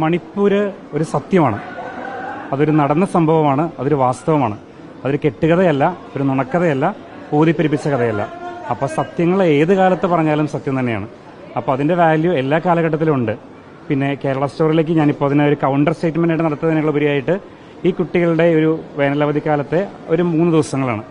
മണിപ്പൂര് ഒരു സത്യമാണ്, അതൊരു നടന്ന സംഭവമാണ്, അതൊരു വാസ്തവമാണ്. അതൊരു കെട്ടുകഥയല്ല, ഒരു നുണക്കഥയല്ല, ഊതിപ്പെരിപ്പിച്ച കഥയല്ല. അപ്പോൾ സത്യങ്ങൾ ഏത് കാലത്ത് പറഞ്ഞാലും സത്യം തന്നെയാണ്. അപ്പോൾ അതിൻ്റെ വാല്യൂ എല്ലാ കാലഘട്ടത്തിലും ഉണ്ട്. പിന്നെ കേരള സ്റ്റോറിയിലേക്ക് ഞാനിപ്പോൾ അതിനെ ഒരു കൗണ്ടർ സ്റ്റേറ്റ്മെൻ്റ് ആയിട്ട് നടത്തുന്നതിനുപരിയായിട്ട് ഈ കുട്ടികളുടെ ഒരു വേനലവധിക്കാലത്തെ ഒരു 3 ദിവസങ്ങളാണ്.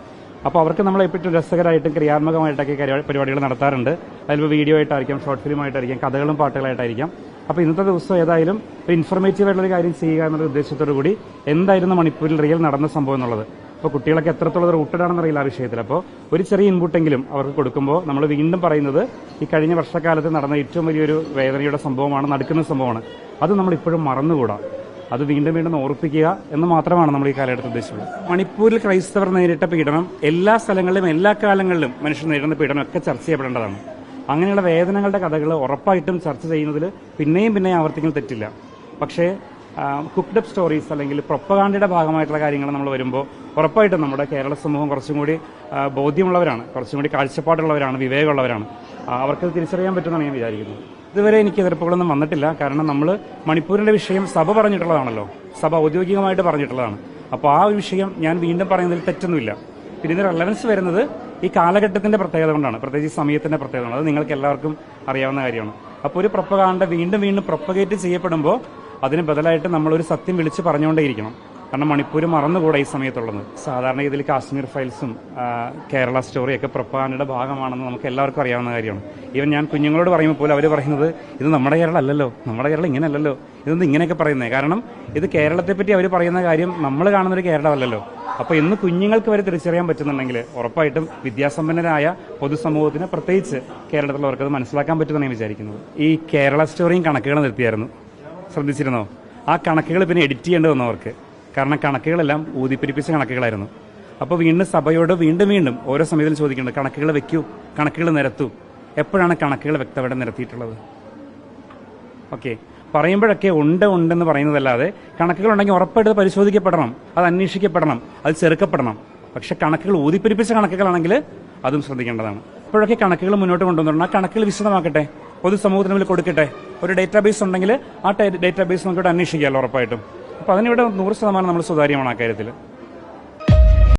അപ്പോൾ അവർക്ക് നമ്മൾ എപ്പോഴും രസകരമായിട്ടും ക്രിയാത്മകമായിട്ടൊക്കെ പരിപാടികൾ നടത്താറുണ്ട്. അതിലിപ്പോൾ വീഡിയോ ആയിട്ടായിരിക്കാം, ഷോർട്ട് ഫിലിം ആയിട്ടായിരിക്കാം, കഥകളും പാട്ടുകളായിട്ടായിരിക്കാം. അപ്പോൾ ഇന്നത്തെ ദിവസം ഏതായാലും ഒരു ഇൻഫർമേറ്റീവ് ആയിട്ടുള്ള കാര്യം ചെയ്യുക എന്നുള്ള ഉദ്ദേശത്തോടു കൂടി എന്തായിരുന്നു മണിപ്പൂരിൽ റിയൽ നടന്ന സംഭവം എന്നുള്ളത്. അപ്പോൾ കുട്ടികളൊക്കെ എത്രത്തോളം റൂട്ടഡ് ആണെന്നറിയില്ല ആ വിഷയത്തിൽ. അപ്പോൾ ഒരു ചെറിയ ഇൻപുട്ടെങ്കിലും അവർക്ക് കൊടുക്കുമ്പോൾ നമ്മൾ വീണ്ടും പറയുന്നത് ഈ കഴിഞ്ഞ വർഷക്കാലത്ത് നടന്ന ഏറ്റവും വലിയൊരു വേദനയുടെ സംഭവമാണ്, നടക്കുന്ന സംഭവമാണ്. അത് നമ്മൾ ഇപ്പോഴും മറന്നുകൂടാ. അത് വീണ്ടും വീണ്ടും ഓർപ്പിക്കുക എന്ന് മാത്രമാണ് നമ്മൾ ഈ കാലഘട്ടത്തിൽ ഉദ്ദേശിച്ചത്. മണിപ്പൂരിൽ ക്രൈസ്തവർ നേരിട്ട പീഡനം എല്ലാ സ്ഥലങ്ങളിലും എല്ലാ കാലങ്ങളിലും മനുഷ്യർ നേരിടുന്ന പീഡനം ഒക്കെ ചർച്ച ചെയ്യപ്പെടേണ്ടതാണ്. അങ്ങനെയുള്ള വേദനകളുടെ കഥകൾ ഉറപ്പായിട്ടും ചർച്ച ചെയ്യുന്നതിൽ പിന്നെയും ആവർത്തിക്കുന്ന തെറ്റില്ല. പക്ഷേ കുക്ക്ഡ് അപ്പ് സ്റ്റോറീസ് അല്ലെങ്കിൽ പ്രൊപ്പഗാണ്ടയുടെ ഭാഗമായിട്ടുള്ള കാര്യങ്ങൾ നമ്മൾ വരുമ്പോൾ ഉറപ്പായിട്ടും നമ്മുടെ കേരള സമൂഹം കുറച്ചും കൂടി ബോധ്യമുള്ളവരാണ്, കുറച്ചും കൂടി കാഴ്ചപ്പാടുള്ളവരാണ്, വിവേകമുള്ളവരാണ്. അവർക്ക് തിരിച്ചറിയാൻ പറ്റുമെന്നാണ് ഞാൻ വിചാരിക്കുന്നത്. ഇതുവരെ എനിക്ക് എതിർപ്പുകളൊന്നും വന്നിട്ടില്ല. കാരണം നമ്മൾ മണിപ്പൂരിന്റെ വിഷയം സഭ പറഞ്ഞിട്ടുള്ളതാണല്ലോ, സഭ ഔദ്യോഗികമായിട്ട് പറഞ്ഞിട്ടുള്ളതാണ്. അപ്പോൾ ആ ഒരു വിഷയം ഞാൻ വീണ്ടും പറയുന്നതിൽ തെറ്റൊന്നുമില്ല. പിന്നെ ഇതിന് റെലവൻസ് വരുന്നത് ഈ കാലഘട്ടത്തിന്റെ പ്രത്യേകത കൊണ്ടാണ്, പ്രത്യേകിച്ച് ഈ സമയത്തിന്റെ പ്രത്യേകത കൊണ്ടാണ്. അത് നിങ്ങൾക്ക് എല്ലാവർക്കും അറിയാവുന്ന കാര്യമാണ്. അപ്പോൾ ഒരു പ്രൊപ്പഗാണ്ട വീണ്ടും പ്രൊപ്പഗേറ്റ് ചെയ്യപ്പെടുമ്പോൾ അതിന് ബദലായിട്ട് നമ്മളൊരു സത്യം വിളിച്ച് പറഞ്ഞുകൊണ്ടേയിരിക്കണം. കാരണം മണിപ്പൂർ മറന്നുകൂടാ ഈ സമയത്തുള്ളത്. സാധാരണ ഇതിൽ കാശ്മീർ ഫയൽസും കേരള സ്റ്റോറിയൊക്കെ പ്രൊപ്പഗാണ്ടയുടെ ഭാഗമാണെന്ന് നമുക്ക് എല്ലാവർക്കും അറിയാവുന്ന കാര്യമാണ്. ഈവൻ ഞാൻ കുഞ്ഞുങ്ങളോട് പറയുമ്പോൾ പോലും അവർ പറയുന്നത് ഇത് നമ്മുടെ കേരളം അല്ലല്ലോ, നമ്മുടെ കേരളം ഇങ്ങനെയല്ലല്ലോ, ഇതൊന്നും ഇങ്ങനെയൊക്കെ പറയുന്നത്. കാരണം ഇത് കേരളത്തെപ്പറ്റി അവർ പറയുന്ന കാര്യം നമ്മൾ കാണുന്നൊരു കേരളമല്ലല്ലോ. അപ്പോൾ ഇന്ന് കുഞ്ഞുങ്ങൾക്ക് വരെ തിരിച്ചറിയാൻ പറ്റുന്നുണ്ടെങ്കിൽ ഉറപ്പായിട്ടും വിദ്യാസമ്പന്നരായ പൊതുസമൂഹത്തിന്, പ്രത്യേകിച്ച് കേരളത്തിലുള്ളവർക്ക് അത് മനസ്സിലാക്കാൻ പറ്റുമെന്നാണ് ഞാൻ വിചാരിക്കുന്നത്. ഈ കേരള സ്റ്റോറിയും കണക്കുകൾ നിർത്തിയായിരുന്നു, ശ്രദ്ധിച്ചിരുന്നോ? ആ കണക്കുകൾ പിന്നെ എഡിറ്റ് ചെയ്യേണ്ടി വന്നവർക്ക്. കാരണം കണക്കുകളെല്ലാം ഊതിപ്പിരിപ്പിച്ച കണക്കുകളായിരുന്നു. അപ്പോൾ വീണ്ടും സഭയോട് വീണ്ടും ഓരോ സമയത്തിലും ചോദിക്കേണ്ടത് കണക്കുകൾ വെക്കൂ, കണക്കുകൾ നിരത്തൂ. എപ്പോഴാണ് കണക്കുകൾ വ്യക്തമായിട്ട് നിരത്തിയിട്ടുള്ളത്? ഓക്കെ, പറയുമ്പോഴൊക്കെ ഉണ്ടെന്ന് പറയുന്നതല്ലാതെ കണക്കുകളുണ്ടെങ്കിൽ ഉറപ്പായിട്ട് പരിശോധിക്കപ്പെടണം, അത് അന്വേഷിക്കപ്പെടണം, അത് ചെറുക്കപ്പെടണം. പക്ഷെ കണക്കുകൾ ഊതിപ്പിരിപ്പിച്ച കണക്കുകളാണെങ്കിൽ അതും ശ്രദ്ധിക്കേണ്ടതാണ്. ഇപ്പോഴൊക്കെ കണക്കുകൾ മുന്നോട്ട് കൊണ്ടുവന്നിട്ടുണ്ട്. ആ കണക്കുകൾ വിശദമാക്കട്ടെ, പൊതുസമൂഹത്തിന് മുന്നിൽ കൊടുക്കട്ടെ. ഒരു ഡേറ്റാബേസ് ഉണ്ടെങ്കിൽ ആ ഡേറ്റാബേസ് നമുക്കിവിടെ അന്വേഷിക്കാമല്ലോ ഉറപ്പായിട്ടും. അപ്പോൾ അതിനിവിടെ 100% നമ്മൾ സുതാര്യമാണ് ആ കാര്യത്തിൽ.